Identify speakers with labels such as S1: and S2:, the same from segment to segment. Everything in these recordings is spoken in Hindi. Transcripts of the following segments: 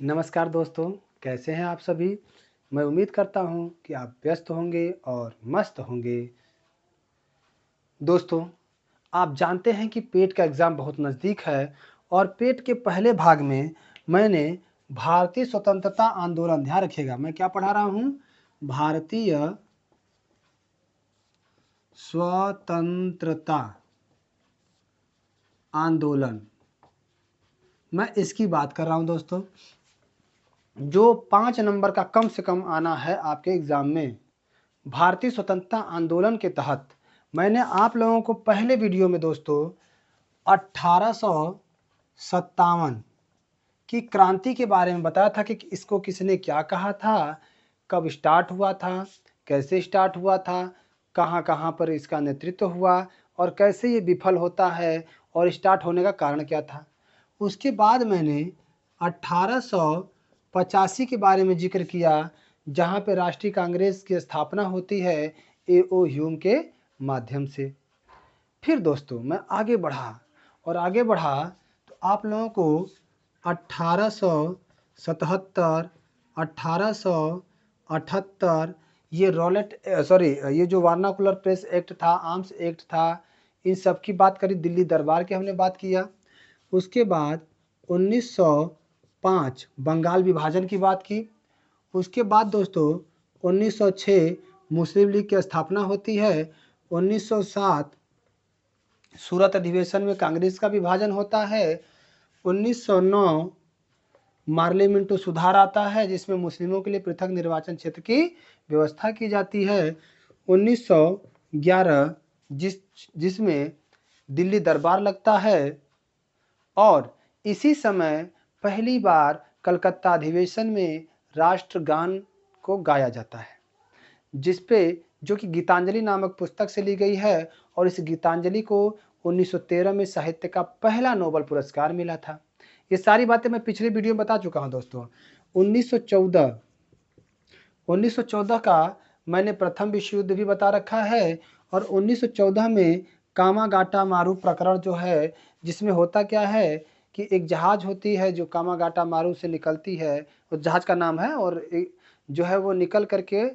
S1: नमस्कार दोस्तों, कैसे हैं आप सभी? मैं उम्मीद करता हूँ कि आप व्यस्त होंगे और मस्त होंगे। दोस्तों, आप जानते हैं कि पेट का एग्ज़ाम बहुत नज़दीक है और पेट के पहले भाग में मैंने भारतीय स्वतंत्रता आंदोलन, ध्यान रखिएगा मैं क्या पढ़ा रहा हूँ? भारतीय स्वतंत्रता आंदोलन, मैं इसकी बात कर रहा हूँ दोस्तों। जो 5 नंबर का कम से कम आना है आपके एग्ज़ाम में, भारतीय स्वतंत्रता आंदोलन के तहत मैंने आप लोगों को पहले वीडियो में दोस्तों 1857 की क्रांति के बारे में बताया था कि इसको किसने क्या कहा था, कब स्टार्ट हुआ था, कैसे स्टार्ट हुआ था, कहाँ-कहाँ पर इसका नेतृत्व हुआ और कैसे ये विफल होता है और स्टार्ट होने का कारण क्या था। उसके बाद मैंने 1885 के बारे में ज़िक्र किया, जहाँ पे राष्ट्रीय कांग्रेस की स्थापना होती है ए.ओ. ह्यूम के माध्यम से। फिर दोस्तों मैं आगे बढ़ा और आगे बढ़ा तो आप लोगों को 1877, 1878 ये ये जो वर्नाकुलर प्रेस एक्ट था, आर्म्स एक्ट था, इन सब की बात करी, दिल्ली दरबार की हमने बात किया। उसके बाद 1905 बंगाल विभाजन की बात की। उसके बाद दोस्तों 1906 मुस्लिम लीग की स्थापना होती है। 1907 सूरत अधिवेशन में कांग्रेस का विभाजन होता है। 1909 पार्लियामेंट सुधार आता है जिसमें मुस्लिमों के लिए पृथक निर्वाचन क्षेत्र की व्यवस्था की जाती है। 1911 जिसमें दिल्ली दरबार लगता है और इसी समय पहली बार कलकत्ता अधिवेशन में राष्ट्रगान को गाया जाता है, जिस पे जो कि गीतांजलि नामक पुस्तक से ली गई है और इस गीतांजलि को 1913 में साहित्य का पहला नोबेल पुरस्कार मिला था। ये सारी बातें मैं पिछले वीडियो में बता चुका हूं दोस्तों। 1914 का मैंने प्रथम विश्व युद्ध भी बता रखा है और 1914 में कामागाटा मारू प्रकरण जो है, जिसमें होता क्या है कि एक जहाज होती है जो कामागाटा मारू से निकलती है, उस जहाज का नाम है, और जो है वो निकल करके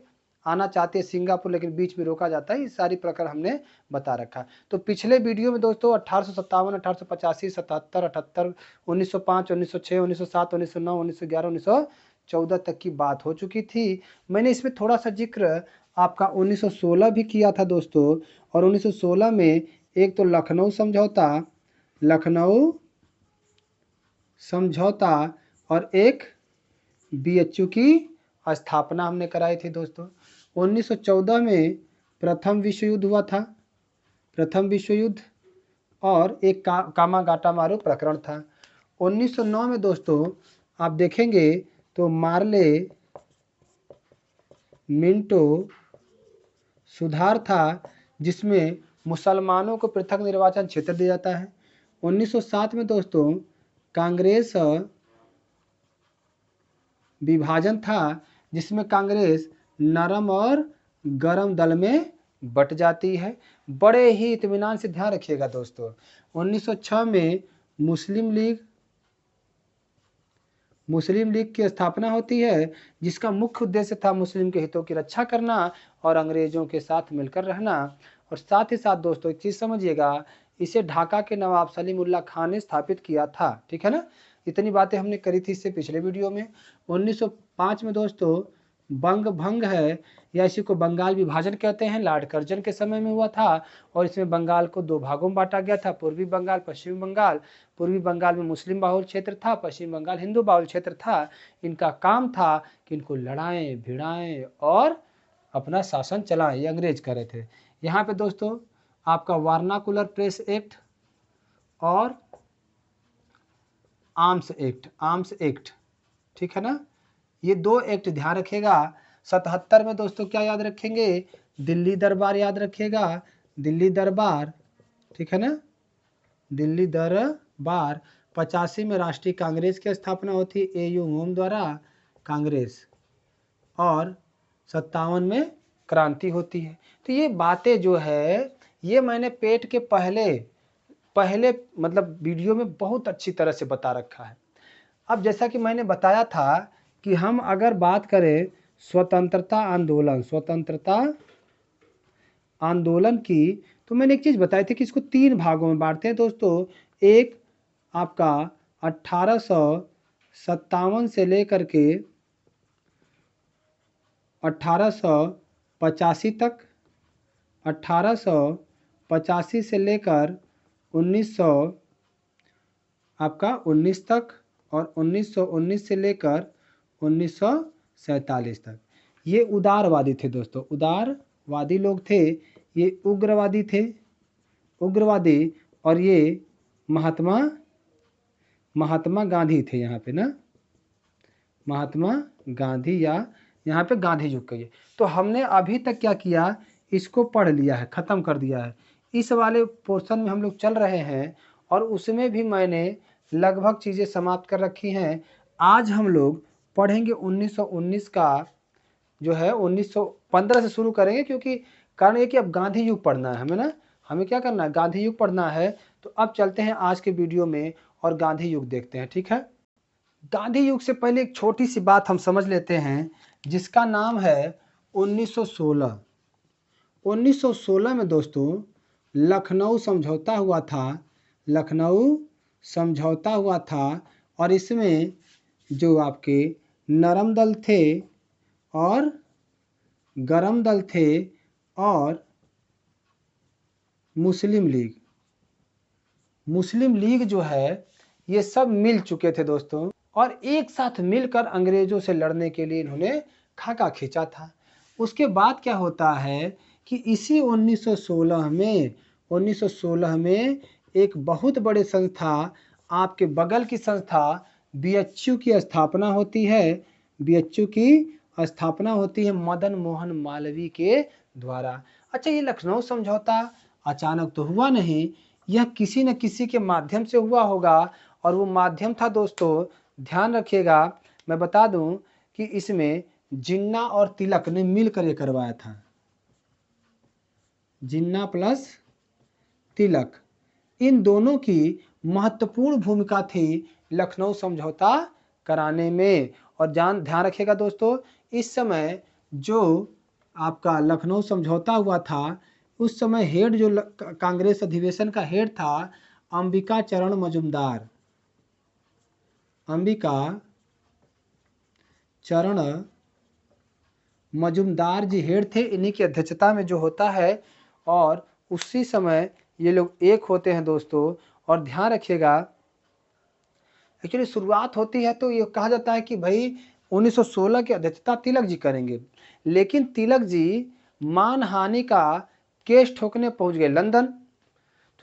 S1: आना चाहते हैं सिंगापुर, लेकिन बीच में रोका जाता है। ये सारी प्रकरण हमने बता रखा है। तो पिछले वीडियो में दोस्तों 1857, 1885, 77, 78, 1905, 1906, 1907, 1909, 1911, 1914 तक की बात हो चुकी थी। मैंने इसमें थोड़ा सा जिक्र आपका 1916 भी किया था दोस्तों, और 1916 में एक तो लखनऊ समझौता और एक बीएचयू की स्थापना हमने कराई थी दोस्तों। 1914 में प्रथम विश्व युद्ध हुआ था, प्रथम विश्व युद्ध, और एक कामागाटा मारू प्रकरण था। 1909 में दोस्तों आप देखेंगे तो मार्ले मिंटो सुधार था, जिसमें मुसलमानों को पृथक निर्वाचन क्षेत्र दिया जाता है। 1907 में दोस्तों कांग्रेस विभाजन था, जिसमें कांग्रेस नरम और गरम दल में बट जाती है। बड़े ही इत्मीनान से ध्यान रखिएगा दोस्तों, 1906 में मुस्लिम लीग की स्थापना होती है, जिसका मुख्य उद्देश्य था मुस्लिम के हितों की रक्षा करना और अंग्रेजों के साथ मिलकर रहना। और साथ ही साथ दोस्तों एक चीज़ समझिएगा, इसे ढाका के नवाब सलीमुल्लाह खान ने स्थापित किया था, ठीक है ना। इतनी बातें हमने करी थी इससे पिछले वीडियो में। 1905 में दोस्तों बंग भंग है, या इसी को बंगाल विभाजन कहते हैं, लॉर्ड कर्जन के समय में हुआ था, और इसमें बंगाल को दो भागों में बांटा गया था, पूर्वी बंगाल, पश्चिमी बंगाल। पूर्वी बंगाल में मुस्लिम बाहुल क्षेत्र था, पश्चिमी बंगाल हिंदू बाहुल क्षेत्र था। इनका काम था कि इनको लड़ाएं भिड़ाएं और अपना शासन चलाएं, ये अंग्रेज कर रहे थे। यहाँ पे दोस्तों आपका वर्नाकुलर प्रेस एक्ट और आर्म्स एक्ट, ठीक है ना, ये दो एक्ट ध्यान रखेगा। 77 में दोस्तों क्या याद रखेंगे, दिल्ली दरबार याद रखिएगा, दिल्ली दरबार, ठीक है ना, दिल्ली दरबार। 85 में राष्ट्रीय कांग्रेस की स्थापना होती है ए.यू. होम द्वारा कांग्रेस, और 57 में क्रांति होती है। तो ये बातें जो है ये मैंने पेट के पहले मतलब वीडियो में बहुत अच्छी तरह से बता रखा है। अब जैसा कि मैंने बताया था कि हम अगर बात करें स्वतंत्रता आंदोलन की, तो मैंने एक चीज़ बताई थी कि इसको 3 भागों में बांटते हैं दोस्तों। एक आपका 1857 से लेकर के 1885 तक, 1885 से लेकर 1919 तक, और 1919 से लेकर 1947 तक। ये उदारवादी थे दोस्तों, उदारवादी लोग थे। ये उग्रवादी थे, उग्रवादी। और ये महात्मा गांधी थे यहाँ पे ना, महात्मा गांधी, या यहाँ पे गांधी युग कहिए। तो हमने अभी तक क्या किया, इसको पढ़ लिया है, ख़त्म कर दिया है। इस वाले पोर्शन में हम लोग चल रहे हैं और उसमें भी मैंने लगभग चीज़ें समाप्त कर रखी हैं। आज हम लोग पढ़ेंगे 1919 का, जो है 1915 से शुरू करेंगे, क्योंकि कारण ये कि अब गांधी युग पढ़ना है हमें ना, हमें क्या करना है, गांधी युग पढ़ना है। तो अब चलते हैं आज के वीडियो में और गांधी युग देखते हैं, ठीक है। गांधी युग से पहले एक छोटी सी बात हम समझ लेते हैं, जिसका नाम है 1916। 1916 में दोस्तों लखनऊ समझौता हुआ था, लखनऊ समझौता हुआ था। और इसमें जो आपके नरम दल थे और गरम दल थे और मुस्लिम लीग जो है, ये सब मिल चुके थे दोस्तों, और एक साथ मिलकर अंग्रेजों से लड़ने के लिए इन्होंने खाका खींचा था। उसके बाद क्या होता है कि इसी 1916 में एक बहुत बड़े संस्था, आपके बगल की संस्था बीएचयू की स्थापना होती है। बीएचयू की स्थापना होती है मदन मोहन मालवीय के द्वारा। अच्छा, ये लखनऊ समझौता अचानक तो हुआ नहीं, यह किसी न किसी के माध्यम से हुआ होगा। और वो माध्यम था दोस्तों, ध्यान रखिएगा, मैं बता दूं कि इसमें जिन्ना और तिलक ने मिलकर ये करवाया था। जिन्ना प्लस तिलक, इन दोनों की महत्वपूर्ण भूमिका थी लखनऊ समझौता कराने में। और ध्यान रखिएगा दोस्तों, इस समय जो आपका लखनऊ समझौता हुआ था, उस समय हेड जो कांग्रेस अधिवेशन का हेड था, अंबिका चरण मजुमदार, अंबिका चरण मजुमदार जी हेड थे। इन्हीं की अध्यक्षता में जो होता है, और उसी समय ये लोग एक होते हैं दोस्तों। और ध्यान रखिएगा, एक्चुअली शुरुआत होती है तो ये कहा जाता है कि भाई 1916 की अध्यक्षता तिलक जी करेंगे, लेकिन तिलक जी मानहानि का केस ठोकने पहुंच गए लंदन।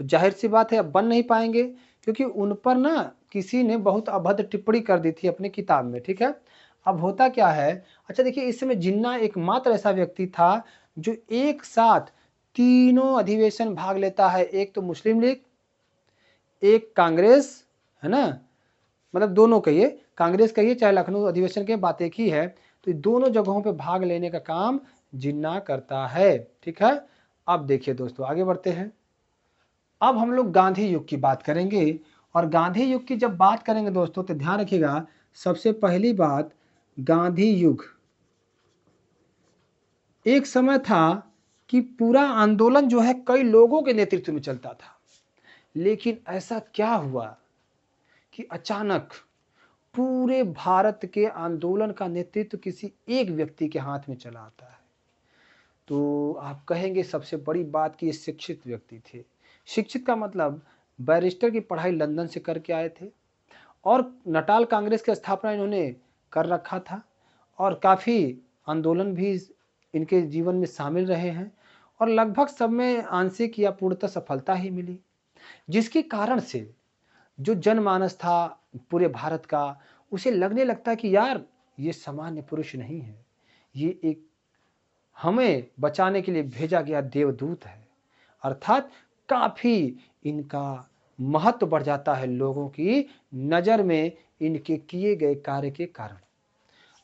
S1: तो जाहिर सी बात है अब बन नहीं पाएंगे, क्योंकि उन पर ना किसी ने बहुत अभद्र टिप्पणी कर दी थी अपनी किताब में, ठीक है। अब होता क्या है, अच्छा देखिए, इस समय जिन्ना एकमात्र ऐसा व्यक्ति था जो एक साथ तीनों अधिवेशन भाग लेता है। एक तो मुस्लिम लीग, एक कांग्रेस, है ना, मतलब दोनों कहिए, कांग्रेस कहिए चाहे लखनऊ अधिवेशन के, बात एक ही है। तो दोनों जगहों पे भाग लेने का काम जिन्ना करता है, ठीक है। अब देखिए दोस्तों, आगे बढ़ते हैं। अब हम लोग गांधी युग की बात करेंगे, और गांधी युग की जब बात करेंगे दोस्तों, तो ध्यान रखिएगा, सबसे पहली बात, गांधी युग एक समय था कि पूरा आंदोलन जो है कई लोगों के नेतृत्व में चलता था। लेकिन ऐसा क्या हुआ कि अचानक पूरे भारत के आंदोलन का नेतृत्व किसी एक व्यक्ति के हाथ में चला आता है। तो आप कहेंगे सबसे बड़ी बात कि ये शिक्षित व्यक्ति थे। शिक्षित का मतलब बैरिस्टर की पढ़ाई लंदन से करके आए थे, और नटाल कांग्रेस की स्थापना इन्होंने कर रखा था, और काफ़ी आंदोलन भी इनके जीवन में शामिल रहे हैं, और लगभग सब में आंशिक या पूर्णतः सफलता ही मिली, जिसके कारण से जो जनमानस था पूरे भारत का, उसे लगने लगता है कि यार ये सामान्य पुरुष नहीं है, ये एक हमें बचाने के लिए भेजा गया देवदूत है। अर्थात काफ़ी इनका महत्व बढ़ जाता है लोगों की नज़र में इनके किए गए कार्य के कारण।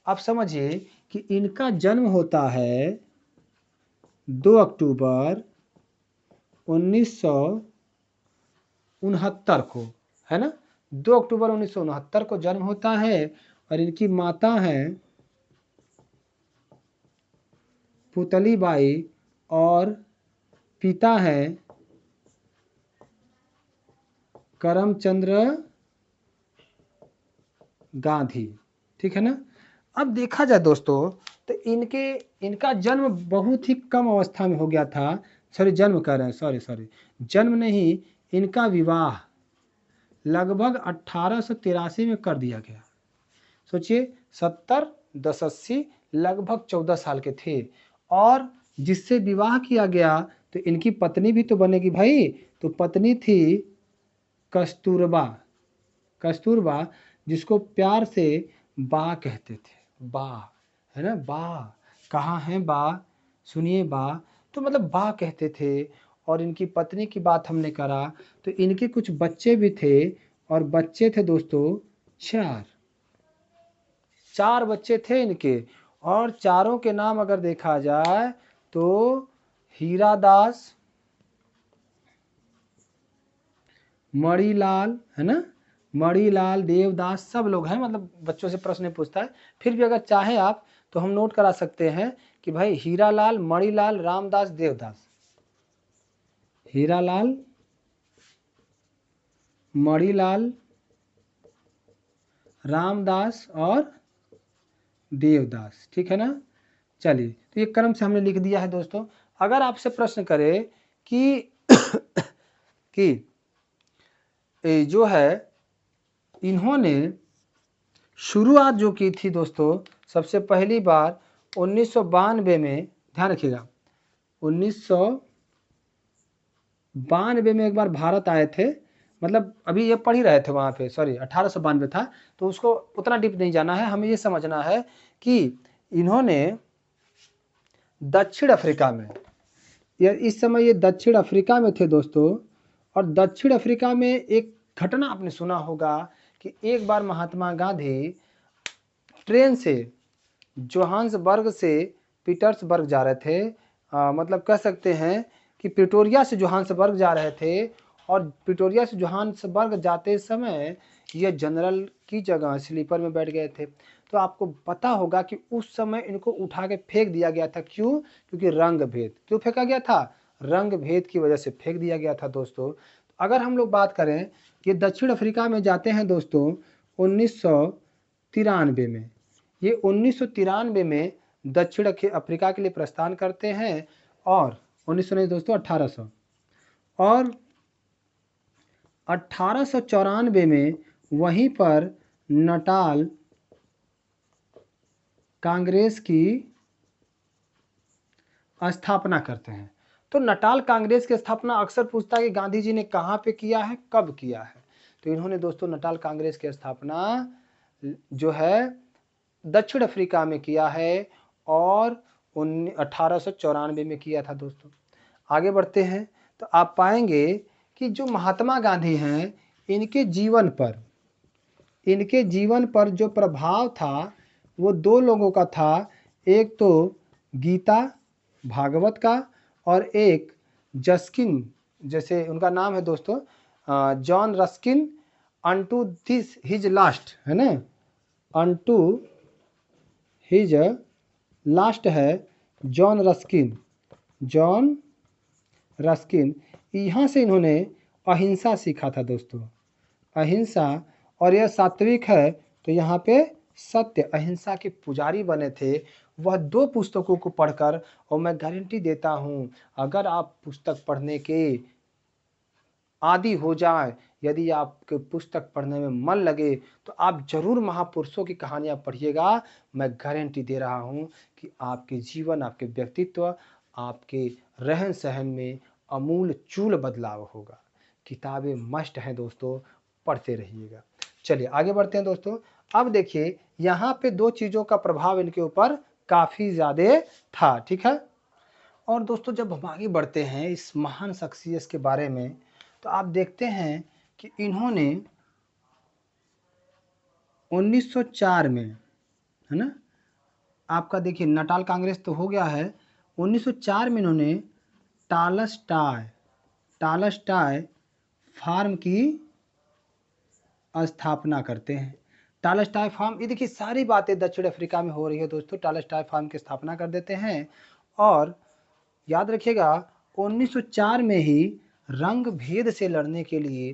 S1: अब समझिए कि इनका जन्म होता है 2 अक्टूबर 1969 को, है ना, 2 अक्टूबर 1969 को जन्म होता है और इनकी माता हैं पुतली बाई और पिता हैं करमचंद्र गांधी। ठीक है ना। अब देखा जाए दोस्तों तो इनका जन्म बहुत ही कम अवस्था में हो गया था। जन्म कर रहे हैं, सॉरी, जन्म नहीं, इनका विवाह लगभग 1883 में कर दिया गया। सोचिए 70 10 80 लगभग 14 साल के थे और जिससे विवाह किया गया तो इनकी पत्नी भी तो बनेगी भाई। तो पत्नी थी कस्तूरबा, जिसको प्यार से बा कहते थे। बा है ना, बा कहाँ है बा, सुनिए बा, तो मतलब बा कहते थे। और इनकी पत्नी की बात हमने करा तो इनके कुछ बच्चे भी थे और बच्चे थे दोस्तों 4 बच्चे थे इनके। और चारों के नाम अगर देखा जाए तो हीरादास, मणिलाल, है ना, मणिलाल, देवदास, सब लोग हैं। मतलब बच्चों से प्रश्न पूछता है, फिर भी अगर चाहे आप तो हम नोट करा सकते हैं कि भाई हीरालाल, मणिलाल, रामदास, देवदास। हीरालाल, मणिलाल, रामदास और देवदास। ठीक है ना। चलिए, तो ये क्रम से हमने लिख दिया है दोस्तों। अगर आपसे प्रश्न करे कि कि जो है इन्होंने शुरुआत जो की थी दोस्तों, सबसे पहली बार 1992 में, ध्यान रखिएगा, 1992 में एक बार भारत आए थे। मतलब अभी ये पढ़ ही रहे थे वहाँ पे, सॉरी 1892 था, तो उसको उतना डीप नहीं जाना है। हमें ये समझना है कि इन्होंने दक्षिण अफ्रीका में, इस समय ये दक्षिण अफ्रीका में थे दोस्तों। और दक्षिण अफ्रीका में एक घटना आपने सुना होगा कि एक बार महात्मा गांधी ट्रेन से जोहान्सबर्ग से पीटर्सबर्ग जा रहे थे। मतलब कह सकते हैं कि प्रिटोरिया से जोहान्सबर्ग जा रहे थे। और प्रिटोरिया से जोहान्सबर्ग जाते समय ये जनरल की जगह स्लीपर में बैठ गए थे। तो आपको पता होगा कि उस समय इनको उठा के फेंक दिया गया था। क्यों? क्योंकि रंग भेद। क्यों फेंका गया था? रंग भेद की वजह से फेंक दिया गया था दोस्तों। अगर हम लोग बात करें, ये दक्षिण अफ्रीका में जाते हैं दोस्तों 1993 में। ये 1993 में दक्षिण अफ्रीका के लिए प्रस्थान करते हैं। और 1900 नहीं दोस्तों, 1800। और 1894 में वहीं पर नटाल कांग्रेस की स्थापना करते हैं। तो नटाल कांग्रेस की स्थापना अक्सर पूछता है कि गांधी जी ने कहाँ पे किया है, कब किया है। तो इन्होंने दोस्तों नटाल कांग्रेस की स्थापना जो है दक्षिण अफ्रीका में किया है और 1894 में किया था दोस्तों। आगे बढ़ते हैं तो आप पाएंगे कि जो महात्मा गांधी हैं, इनके जीवन पर जो प्रभाव था वो 2 लोगों का था। एक तो गीता भागवत का और एक जस्किन, जैसे उनका नाम है दोस्तों John Ruskin, unto this his last, है ना, अनटू हिज लास्ट है जॉन रस्किन। यहाँ से इन्होंने अहिंसा सीखा था दोस्तों, अहिंसा। और यह सात्विक है तो यहाँ पे सत्य, अहिंसा के पुजारी बने थे। वह 2 पुस्तकों को पढ़कर, और मैं गारंटी देता हूँ अगर आप पुस्तक पढ़ने के आदि हो जाए, यदि आपके पुस्तक पढ़ने में मन लगे तो आप जरूर महापुरुषों की कहानियाँ पढ़िएगा। मैं गारंटी दे रहा हूँ कि आपके जीवन, आपके व्यक्तित्व, आपके रहन सहन में अमूल चूल बदलाव होगा। किताबें मस्ट हैं दोस्तों, पढ़ते रहिएगा। चलिए आगे बढ़ते हैं दोस्तों। अब देखिए यहाँ पे 2 चीज़ों का प्रभाव इनके ऊपर काफ़ी ज़्यादा था। ठीक है। और दोस्तों जब हम आगे बढ़ते हैं इस महान शख्सियत के बारे में, तो आप देखते हैं कि इन्होंने 1904 में, है ना, आपका देखिए नटाल कांग्रेस तो हो गया है। 1904 में इन्होंने टालस्टाय फार्म की स्थापना करते हैं। टॉलस्टॉय फार्म, ये देखिए सारी बातें दक्षिण अफ्रीका में हो रही है दोस्तों। टॉलस्टॉय फार्म की स्थापना कर देते हैं और याद रखिएगा 1904 में ही रंग भेद से लड़ने के लिए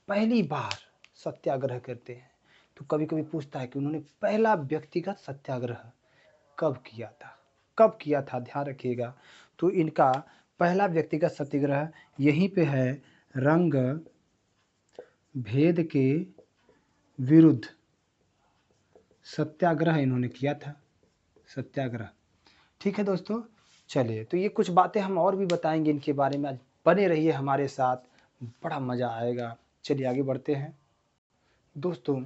S1: पहली बार सत्याग्रह करते हैं। तो कभी कभी पूछता है कि उन्होंने पहला व्यक्तिगत सत्याग्रह कब किया था, कब किया था, ध्यान रखिएगा। तो इनका पहला व्यक्तिगत सत्याग्रह यहीं पे है, रंग भेद के विरुद्ध सत्याग्रह इन्होंने किया था, सत्याग्रह। ठीक है दोस्तों, चलिए तो ये कुछ बातें हम और भी बताएंगे इनके बारे में। आज बने रहिए हमारे साथ, बड़ा मज़ा आएगा। चलिए आगे बढ़ते हैं दोस्तों।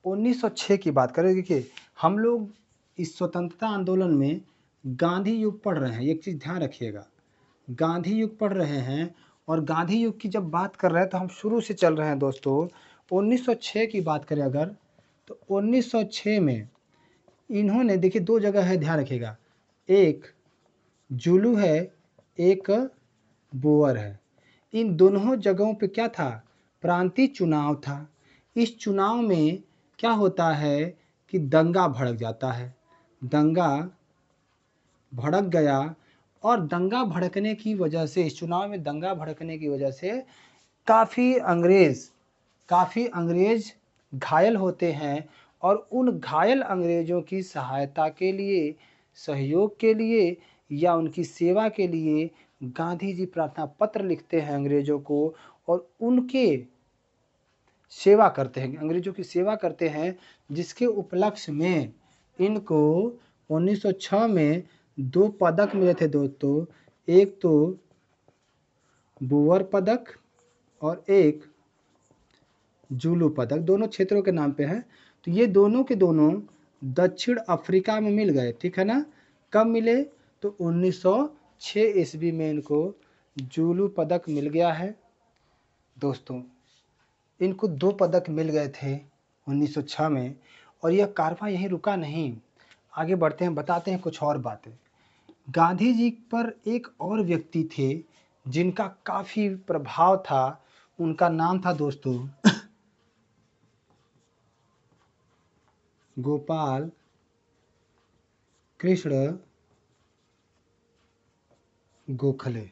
S1: 1906 की बात करें। देखिए हम लोग इस स्वतंत्रता आंदोलन में गांधी युग पढ़ रहे हैं, एक चीज़ ध्यान रखिएगा, गांधी युग पढ़ रहे हैं। और गांधी युग की जब बात कर रहे हैं तो हम शुरू से चल रहे हैं दोस्तों। 1906 की बात करें अगर, तो 1906 में इन्होंने, देखिए दो जगह है, ध्यान रखिएगा, एक जुलू है, एक बोअर है। इन दोनों जगहों पे क्या था, प्रांतीय चुनाव था। इस चुनाव में क्या होता है कि दंगा भड़क जाता है, दंगा भड़क गया। और दंगा भड़कने की वजह से, इस चुनाव में दंगा भड़कने की वजह से काफ़ी अंग्रेज घायल होते हैं। और उन घायल अंग्रेज़ों की सहायता के लिए, सहयोग के लिए या उनकी सेवा के लिए गांधी जी प्रार्थना पत्र लिखते हैं अंग्रेज़ों को, और उनके सेवा करते हैं, अंग्रेज़ों की सेवा करते हैं। जिसके उपलक्ष्य में इनको 1906 में 2 पदक मिले थे दोस्तों, एक तो बुअर पदक और एक जुलू पदक, दोनों क्षेत्रों के नाम पे हैं। तो ये दोनों के दोनों दक्षिण अफ्रीका में मिल गए, ठीक है ना। कब मिले, तो 1906 ईस्वी में इनको जुलू पदक मिल गया है दोस्तों। इनको 2 पदक मिल गए थे 1906 में। और यह कारवां यहीं रुका नहीं, आगे बढ़ते हैं, बताते हैं कुछ और बातें। गांधी जी पर एक और व्यक्ति थे जिनका काफ़ी प्रभाव था, उनका नाम था दोस्तों गोपाल कृष्ण गोखले।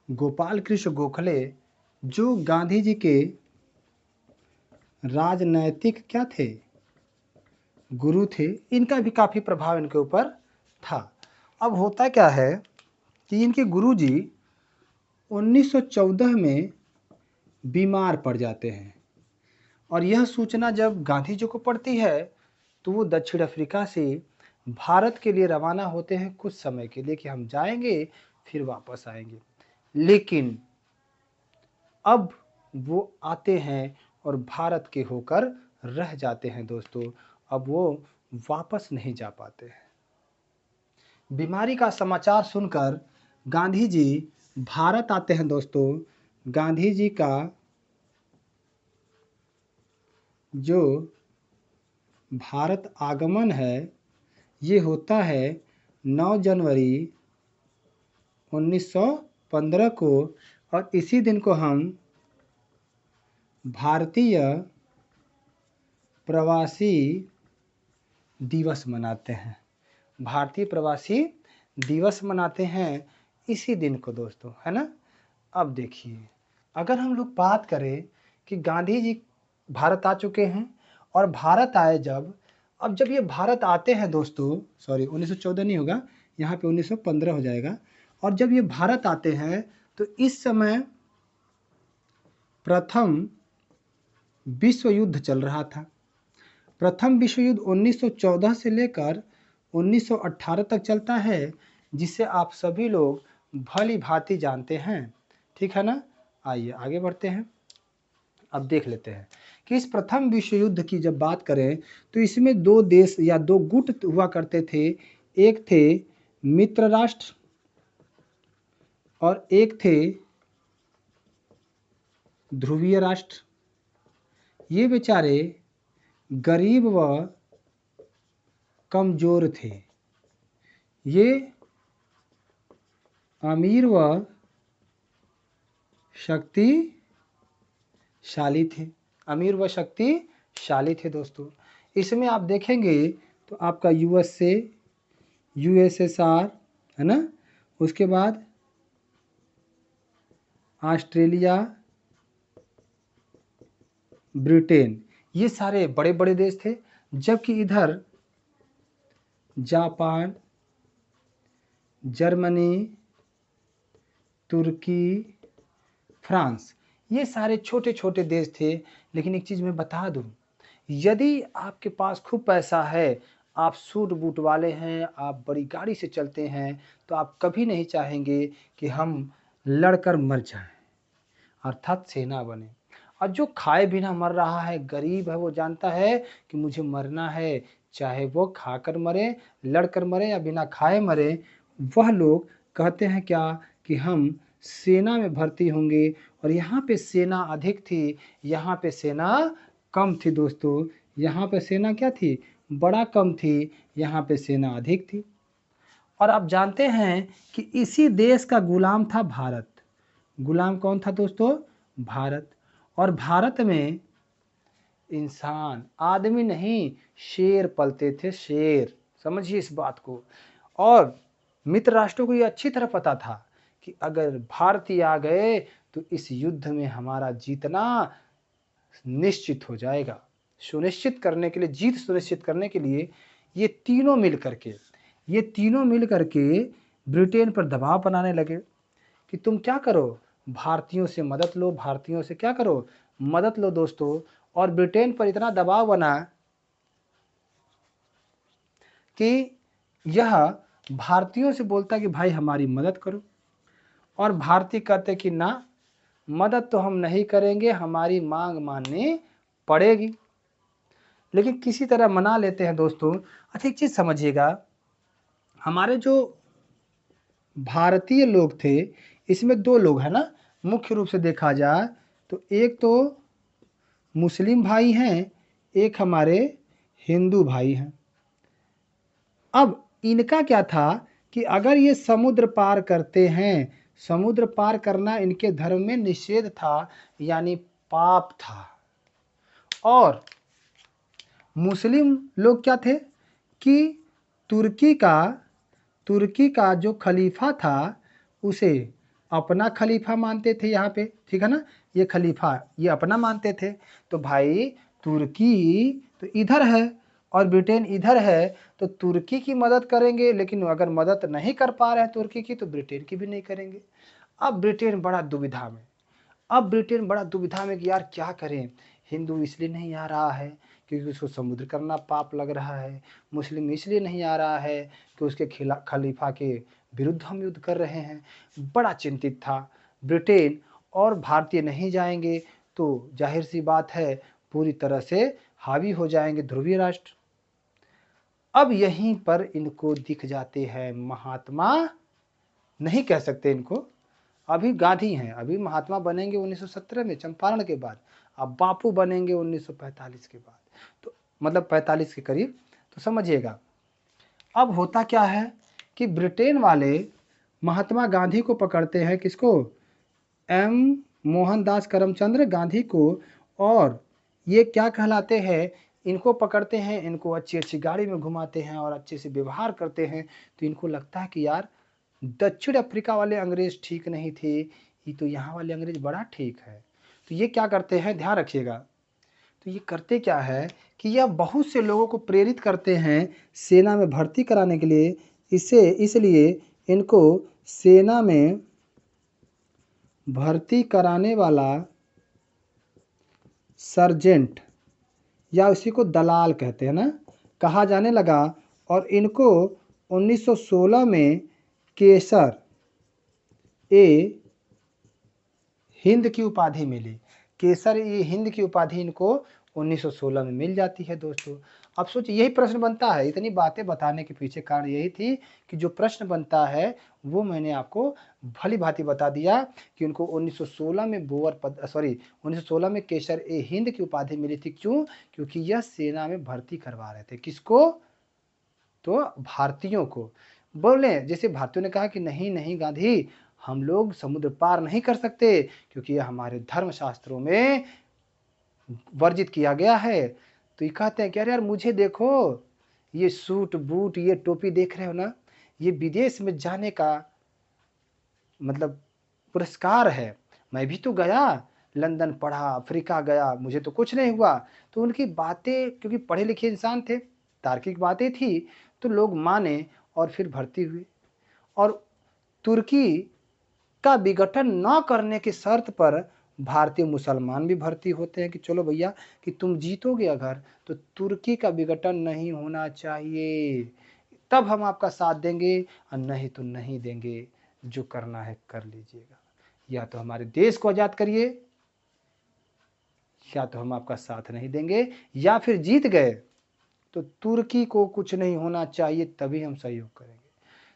S1: गोपाल कृष्ण गोखले जो गांधी जी के राजनैतिक क्या थे, गुरु थे। इनका भी काफ़ी प्रभाव इनके ऊपर था। अब होता क्या है कि इनके गुरुजी 1914 में बीमार पड़ जाते हैं। और यह सूचना जब गांधी जी को पड़ती है तो वो दक्षिण अफ्रीका से भारत के लिए रवाना होते हैं कुछ समय के लिए, कि हम जाएंगे फिर वापस आएंगे। लेकिन अब वो आते हैं और भारत के होकर रह जाते हैं दोस्तों। अब वो वापस नहीं जा पाते हैं। बीमारी का समाचार सुनकर गांधी जी भारत आते हैं दोस्तों। गांधी जी का जो भारत आगमन है ये होता है 9 जनवरी 1915 को। और इसी दिन को हम भारतीय प्रवासी दिवस मनाते हैं। भारतीय प्रवासी दिवस मनाते हैं इसी दिन को दोस्तों, है ना। अब देखिए, अगर हम लोग बात करें कि गांधी जी भारत आ चुके हैं, और भारत आए जब, अब जब ये भारत आते हैं दोस्तों, सॉरी 1914 नहीं होगा, यहाँ पे 1915 हो जाएगा। और जब ये भारत आते हैं तो इस समय प्रथम विश्व युद्ध चल रहा था। प्रथम विश्व युद्ध 1914 से लेकर 1918 तक चलता है, जिसे आप सभी लोग भली भांति जानते हैं, ठीक है ना। आइए आगे बढ़ते हैं। अब देख लेते हैं कि इस प्रथम विश्व युद्ध की जब बात करें तो इसमें 2 देश या 2 गुट हुआ करते थे। एक थे मित्र राष्ट्र और एक थे ध्रुवीय राष्ट्र। ये बेचारे गरीब व कमजोर थे, ये अमीर व शक्तिशाली थे। अमीर व शक्तिशाली थे दोस्तों। इसमें आप देखेंगे तो आपका यूएसए, यूएसएसआर है ना, उसके बाद ऑस्ट्रेलिया, ब्रिटेन, ये सारे बड़े बड़े देश थे। जबकि इधर जापान, जर्मनी, तुर्की, फ्रांस, ये सारे छोटे छोटे देश थे। लेकिन एक चीज़ मैं बता दूं, यदि आपके पास खूब पैसा है, आप सूट बूट वाले हैं, आप बड़ी गाड़ी से चलते हैं, तो आप कभी नहीं चाहेंगे कि हम लड़कर मर जाएं, अर्थात सेना बने। और जो खाए बिना मर रहा है, गरीब है, वो जानता है कि मुझे मरना है, चाहे वो खाकर मरे, लड़कर मरे या बिना खाए मरे, वह लोग कहते हैं क्या कि हम सेना में भर्ती होंगे। और यहाँ पे सेना अधिक थी, यहाँ पे सेना कम थी दोस्तों। यहाँ पे सेना क्या थी, बड़ा कम थी, यहाँ पे सेना अधिक थी। और आप जानते हैं कि इसी देश का गुलाम था भारत। गुलाम कौन था दोस्तों, भारत। और भारत में इंसान, आदमी नहीं, शेर पलते थे, शेर, समझिए इस बात को। और मित्र राष्ट्रों को ये अच्छी तरह पता था कि अगर भारतीय आ गए तो इस युद्ध में हमारा जीतना निश्चित हो जाएगा। सुनिश्चित करने के लिए, जीत सुनिश्चित करने के लिए ये तीनों मिल करके ब्रिटेन पर दबाव बनाने लगे कि तुम क्या करो, भारतीयों से मदद लो, भारतीयों से क्या करो, मदद लो दोस्तों। और ब्रिटेन पर इतना दबाव बना कि यह भारतीयों से बोलता कि भाई हमारी मदद करो। और भारतीय कहते कि ना, मदद तो हम नहीं करेंगे, हमारी मांग माननी पड़ेगी। लेकिन किसी तरह मना लेते हैं दोस्तों। अच्छा एक चीज समझिएगा, हमारे जो भारतीय लोग थे, इसमें दो लोग हैं ना, मुख्य रूप से देखा जाए तो एक तो मुस्लिम भाई हैं, एक हमारे हिंदू भाई हैं। अब इनका क्या था कि अगर ये समुद्र पार करते हैं, समुद्र पार करना इनके धर्म में निषेध था, यानी पाप था। और मुस्लिम लोग क्या थे कि तुर्की का जो खलीफा था उसे अपना खलीफा मानते थे यहाँ पे, ठीक है ना, ये खलीफा ये अपना मानते थे। तो भाई तुर्की तो इधर है और ब्रिटेन इधर है, तो तुर्की की मदद करेंगे, लेकिन अगर मदद नहीं कर पा रहे हैं तुर्की की, तो ब्रिटेन की भी नहीं करेंगे। अब ब्रिटेन बड़ा दुविधा में, कि यार क्या करें, हिंदू इसलिए नहीं आ रहा है क्योंकि उसको समुद्र करना पाप लग रहा है, मुस्लिम इसलिए नहीं आ रहा है कि उसके खलीफा के विरुद्ध हम युद्ध कर रहे हैं। बड़ा चिंतित था ब्रिटेन। और भारतीय नहीं जाएंगे तो जाहिर सी बात है पूरी तरह से हावी हो जाएंगे ध्रुवीय राष्ट्र। अब यहीं पर इनको दिख जाते हैं महात्मा, नहीं कह सकते इनको, अभी गांधी हैं, अभी महात्मा बनेंगे 1917 में चंपारण के बाद, अब बापू बनेंगे 1945 के बाद, तो मतलब 45 के करीब। तो समझिएगा अब होता क्या है कि ब्रिटेन वाले महात्मा गांधी को पकड़ते हैं, किसको, एम मोहनदास करमचंद्र गांधी को। और ये क्या कहलाते हैं, इनको पकड़ते हैं, इनको अच्छी अच्छी गाड़ी में घुमाते हैं और अच्छे से व्यवहार करते हैं। तो इनको लगता है कि यार दक्षिण अफ्रीका वाले अंग्रेज ठीक नहीं थे, ये तो यहाँ वाले अंग्रेज बड़ा ठीक है। तो ये क्या करते हैं, ध्यान रखिएगा, तो ये करते क्या है कि यह बहुत से लोगों को प्रेरित करते हैं सेना में भर्ती कराने के लिए। इसलिए इनको सेना में भर्ती कराने वाला सर्जेंट या उसी को दलाल कहते हैं ना, कहा जाने लगा। और इनको 1916 में केसर ए हिंद की उपाधि मिली। केसर ए हिंद की उपाधि इनको 1916 में मिल जाती है दोस्तों। अब सोचिए यही प्रश्न बनता है, इतनी बातें बताने के पीछे कारण यही थी कि जो प्रश्न बनता है वो मैंने आपको भली भांति बता दिया कि उनको 1916 में 1916 में केसर ए हिंद की उपाधि मिली थी। क्यों, क्योंकि यह सेना में भर्ती करवा रहे थे, किसको, तो भारतीयों को। बोले जैसे भारतीयों ने कहा कि नहीं नहीं गांधी, हम लोग समुद्र पार नहीं कर सकते क्योंकि यह हमारे धर्म शास्त्रों में वर्जित किया गया है। तो ये कहते हैं कि अरे यार मुझे देखो, ये सूट बूट ये टोपी देख रहे हो ना, ये विदेश में जाने का मतलब पुरस्कार है। मैं भी तो गया, लंदन पढ़ा, अफ्रीका गया, मुझे तो कुछ नहीं हुआ। तो उनकी बातें क्योंकि पढ़े लिखे इंसान थे, तार्किक बातें थी, तो लोग माने और फिर भर्ती हुए। और तुर्की का विघटन न करने की शर्त पर भारतीय मुसलमान भी भर्ती होते हैं कि चलो भैया कि तुम जीतोगे अगर तो तुर्की का विघटन नहीं होना चाहिए, तब हम आपका साथ देंगे, और नहीं तो नहीं देंगे, जो करना है कर लीजिएगा, या तो हमारे देश को आज़ाद करिए, या तो हम आपका साथ नहीं देंगे, या फिर जीत गए तो तुर्की को कुछ नहीं होना चाहिए, तभी हम सहयोग करेंगे।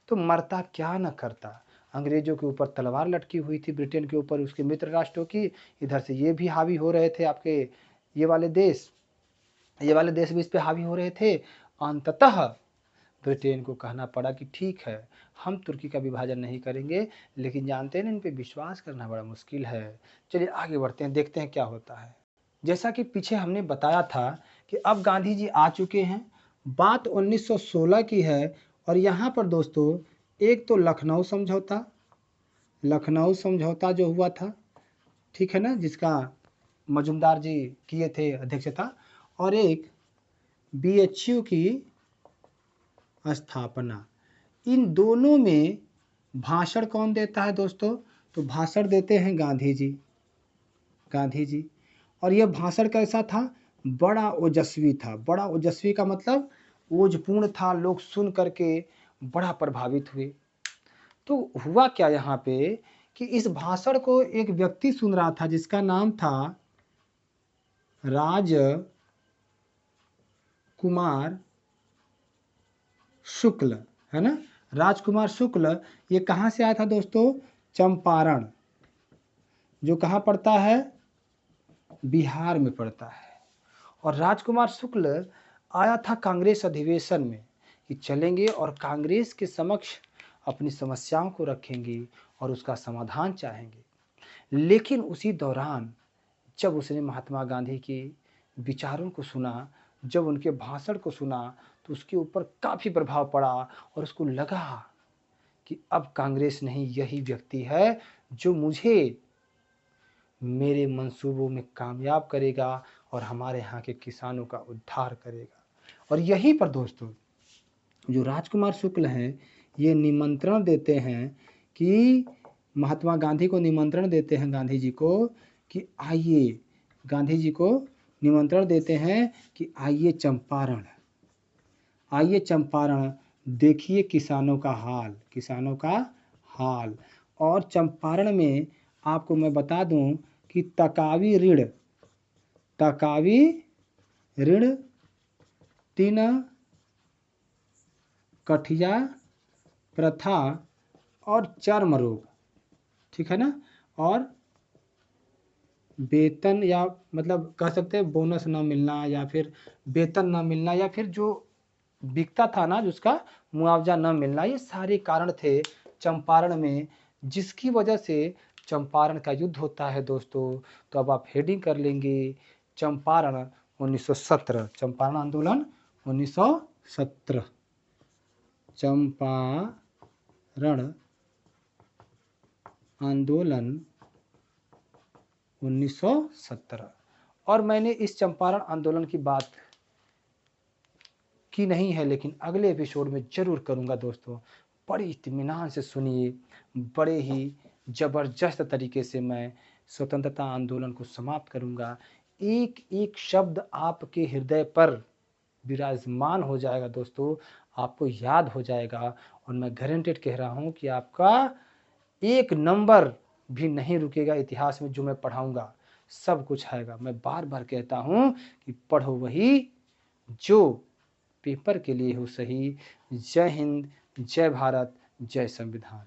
S1: तो मरता क्या न करता। अंग्रेजों के ऊपर तलवार लटकी हुई थी, ब्रिटेन के ऊपर उसके मित्र राष्ट्रों की, इधर से ये भी हावी हो रहे थे, आपके ये वाले देश भी इस पे हावी हो रहे थे। अंततः ब्रिटेन को कहना पड़ा कि ठीक है, हम तुर्की का विभाजन नहीं करेंगे, लेकिन जानते हैं ना इन पे विश्वास करना बड़ा मुश्किल है। चलिए आगे बढ़ते हैं, देखते हैं क्या होता है। जैसा कि पीछे हमने बताया था कि अब गांधी जी आ चुके हैं, बात 1916 की है। और यहाँ पर दोस्तों एक तो लखनऊ समझौता जो हुआ था, ठीक है ना, जिसका मजुमदार जी किए थे अध्यक्षता, और एक बीएचयू की स्थापना। इन दोनों में भाषण कौन देता है दोस्तों? तो भाषण देते हैं गांधी जी। और यह भाषण कैसा था? बड़ा ओजस्वी था। बड़ा ओजस्वी का मतलब ओजपूर्ण था, लोग सुन करके बड़ा प्रभावित हुए। तो हुआ क्या यहाँ पे कि इस भाषण को एक व्यक्ति सुन रहा था जिसका नाम था राजकुमार शुक्ल, है ना, राजकुमार शुक्ल। ये कहाँ से आया था दोस्तों? चंपारण, जो कहाँ पड़ता है? बिहार में पड़ता है। और राजकुमार शुक्ल आया था कांग्रेस अधिवेशन में कि चलेंगे और कांग्रेस के समक्ष अपनी समस्याओं को रखेंगे और उसका समाधान चाहेंगे। लेकिन उसी दौरान जब उसने महात्मा गांधी के विचारों को सुना, जब उनके भाषण को सुना, तो उसके ऊपर काफ़ी प्रभाव पड़ा और उसको लगा कि अब कांग्रेस नहीं, यही व्यक्ति है जो मुझे मेरे मंसूबों में कामयाब करेगा और हमारे यहाँ के किसानों का उद्धार करेगा। और यहीं पर दोस्तों जो राजकुमार शुक्ल हैं, ये निमंत्रण देते हैं कि महात्मा गांधी को निमंत्रण देते हैं, गांधी जी को कि आइए, गांधी जी को निमंत्रण देते हैं कि आइए चंपारण, देखिए किसानों का हाल। और चंपारण में आपको मैं बता दूं कि तकावी ऋण 3 कठिया प्रथा और चर्म रोग, ठीक है ना, और वेतन या मतलब कह सकते हैं बोनस ना मिलना, या फिर वेतन ना मिलना, या फिर जो बिकता था ना जिसका मुआवजा न मिलना, ये सारे कारण थे चंपारण में, जिसकी वजह से चंपारण का युद्ध होता है दोस्तों। तो अब आप हेडिंग कर लेंगे चंपारण 1917, चंपारण आंदोलन 1917, चंपारण आंदोलन 1917। और मैंने इस चंपारण आंदोलन की बात की नहीं है, लेकिन अगले एपिसोड में जरूर करूंगा दोस्तों। बड़े इत्मीनान से सुनिए, बड़े ही ज़बरदस्त तरीके से मैं स्वतंत्रता आंदोलन को समाप्त करूंगा। एक एक शब्द आपके हृदय पर विराजमान हो जाएगा दोस्तों, आपको याद हो जाएगा। और मैं गारंटेड कह रहा हूं कि आपका 1 नंबर भी नहीं रुकेगा इतिहास में, जो मैं पढ़ाऊंगा सब कुछ आएगा। मैं बार बार कहता हूं कि पढ़ो वही जो पेपर के लिए हो सही। जय हिंद, जय भारत, जय संविधान।